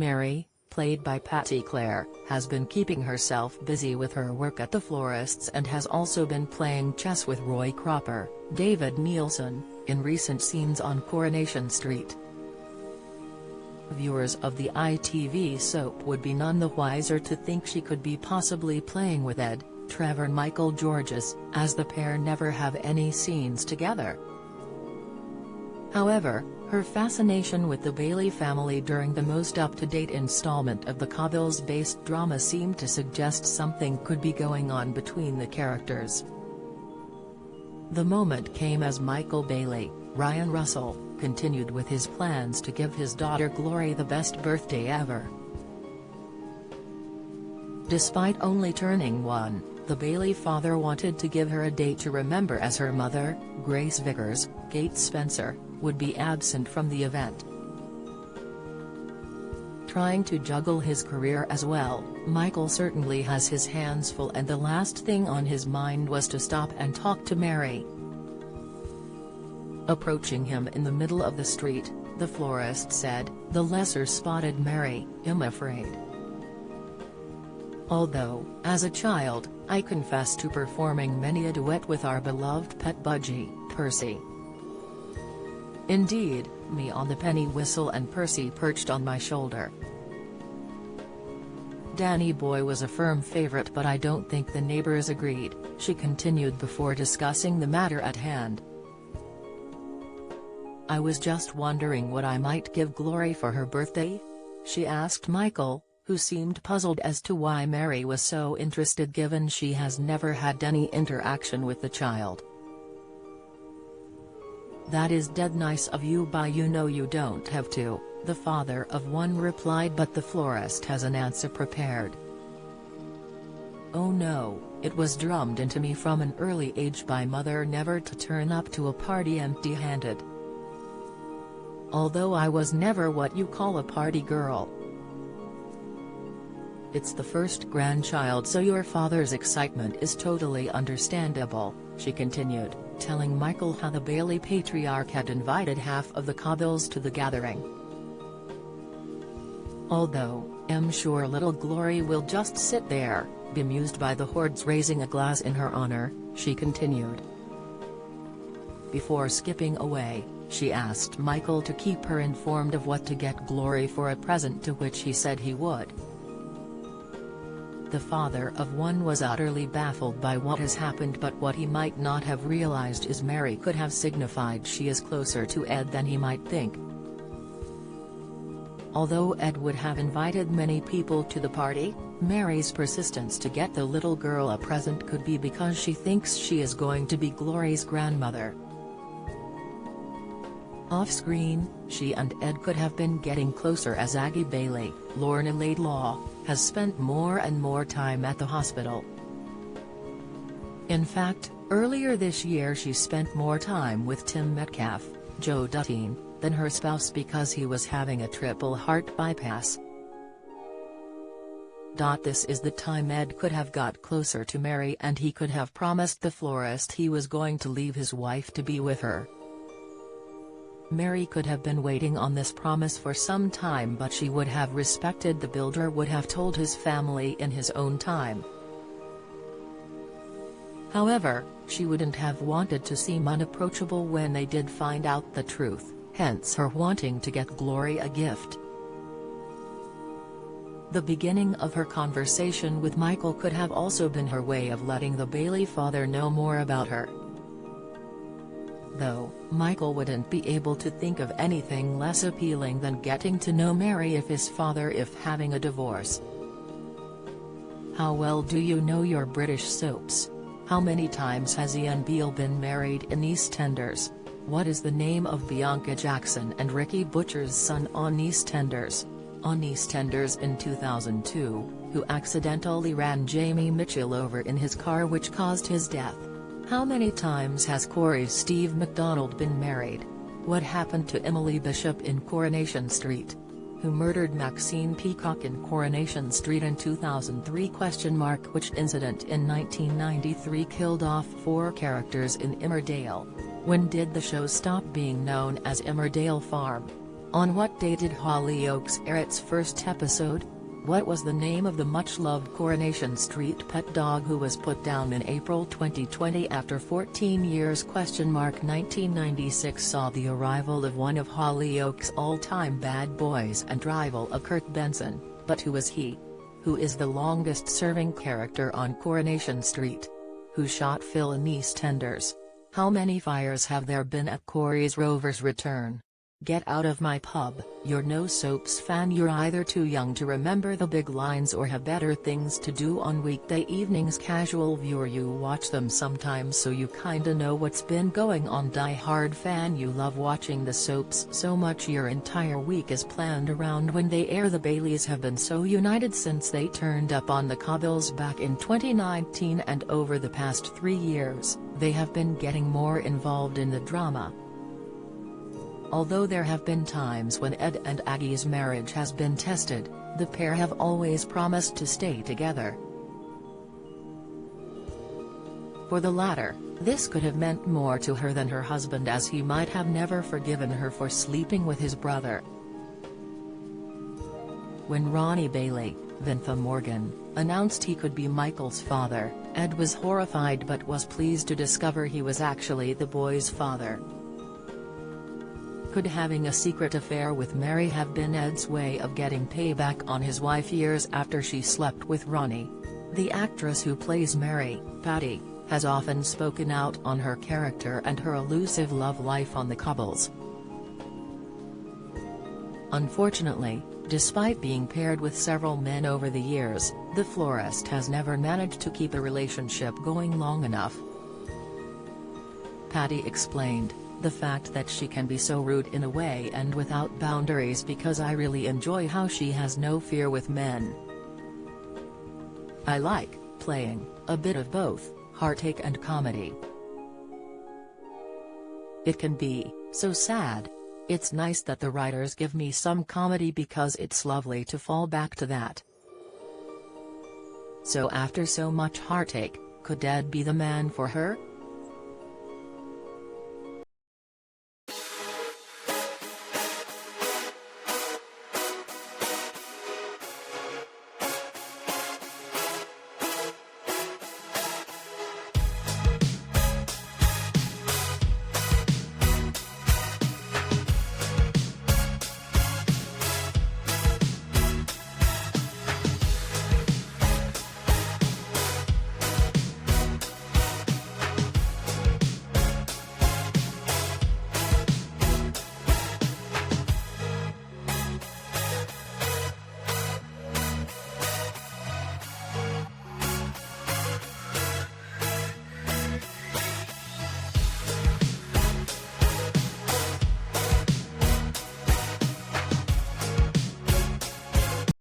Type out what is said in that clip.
Mary, played by Patty Claire, has been keeping herself busy with her work at the florists and has also been playing chess with Roy Cropper, David Nielsen, in recent scenes on Coronation Street. Viewers of the ITV soap would be none the wiser to think she could be possibly playing with Ed, Trevor and Michael Georges, as the pair never have any scenes together. However, her fascination with the Bailey family during the most up-to-date installment of the Cobbles-based drama seemed to suggest something could be going on between the characters. The moment came as Michael Bailey, Ryan Russell, continued with his plans to give his daughter Glory the best birthday ever. Despite only turning 1, the Bailey father wanted to give her a date to remember, as her mother, Grace Vickers, Kate Spencer, would be absent from the event. Trying to juggle his career as well, Michael certainly has his hands full, and the last thing on his mind was to stop and talk to Mary. Approaching him in the middle of the street, the florist said, "The lesser spotted Mary, I'm afraid. Although, as a child, I confess to performing many a duet with our beloved pet budgie, Percy. Indeed, me on the penny whistle and Percy perched on my shoulder. Danny Boy was a firm favorite, but I don't think the neighbors agreed," she continued before discussing the matter at hand. "I was just wondering what I might give Glory for her birthday?" she asked Michael, who seemed puzzled as to why Mary was so interested given she has never had any interaction with the child. "That is dead nice of you, but you know you don't have to," the father of one replied, but the florist has an answer prepared. "Oh no, it was drummed into me from an early age by mother never to turn up to a party empty-handed. Although I was never what you call a party girl. It's the first grandchild, so your father's excitement is totally understandable," she continued, telling Michael how the Bailey patriarch had invited half of the Cobbles to the gathering. "Although, I'm sure little Glory will just sit there, bemused by the hordes raising a glass in her honor," she continued. Before skipping away, she asked Michael to keep her informed of what to get Glory for a present, to which he said he would. The father of one was utterly baffled by what has happened, but what he might not have realized is Mary could have signified she is closer to Ed than he might think. Although Ed would have invited many people to the party, Mary's persistence to get the little girl a present could be because she thinks she is going to be Glory's grandmother. Off-screen, she and Ed could have been getting closer as Aggie Bailey, Lorna Laidlaw, has spent more and more time at the hospital. In fact, earlier this year she spent more time with Tim Metcalf, Joe Duttine, than her spouse because he was having a triple heart bypass. This is the time Ed could have got closer to Mary, and he could have promised the florist he was going to leave his wife to be with her. Mary could have been waiting on this promise for some time, but she would have respected the builder would have told his family in his own time. However, she wouldn't have wanted to seem unapproachable when they did find out the truth, hence her wanting to get Glory a gift. The beginning of her conversation with Michael could have also been her way of letting the Bailey father know more about her. Though, Michael wouldn't be able to think of anything less appealing than getting to know Mary if having a divorce. "How well do you know your British soaps? How many times has Ian Beale been married in EastEnders? What is the name of Bianca Jackson and Ricky Butcher's son on EastEnders? On EastEnders in 2002, who accidentally ran Jamie Mitchell over in his car which caused his death? How many times has Corey's Steve MacDonald been married? What happened to Emily Bishop in Coronation Street? Who murdered Maxine Peacock in Coronation Street in 2003? Which incident in 1993 killed off 4 characters in Emmerdale? When did the show stop being known as Emmerdale Farm? On what day did Hollyoaks air its first episode? What was the name of the much-loved Coronation Street pet dog who was put down in April 2020 after 14 years? 1996 saw the arrival of one of Hollyoaks' all-time bad boys and rival of Kurt Benson, but who is he? Who is the longest-serving character on Coronation Street? Who shot Phil in EastEnders? How many fires have there been at Corey's Rover's return? Get out of my pub, you're no soaps fan. You're either too young to remember the big lines or have better things to do on weekday evenings. Casual viewer, you watch them sometimes so you kinda know what's been going on. Die-hard fan, you love watching the soaps so much your entire week is planned around when they air. The Baileys have been so united since they turned up on the cobbles back in 2019, and over the past 3 years, they have been getting more involved in the drama. Although there have been times when Ed and Aggie's marriage has been tested, the pair have always promised to stay together. For the latter, this could have meant more to her than her husband, as he might have never forgiven her for sleeping with his brother. When Ronnie Bailey, Vintha Morgan, announced he could be Michael's father, Ed was horrified but was pleased to discover he was actually the boy's father. Could having a secret affair with Mary have been Ed's way of getting payback on his wife years after she slept with Ronnie? The actress who plays Mary, Patty, has often spoken out on her character and her elusive love life on the cobbles. Unfortunately, despite being paired with several men over the years, the florist has never managed to keep a relationship going long enough. Patty explained, "The fact that she can be so rude in a way and without boundaries, because I really enjoy how she has no fear with men. I like playing a bit of both heartache and comedy. It can be so sad. It's nice that the writers give me some comedy because it's lovely to fall back to that." So after so much heartache, could Ed be the man for her?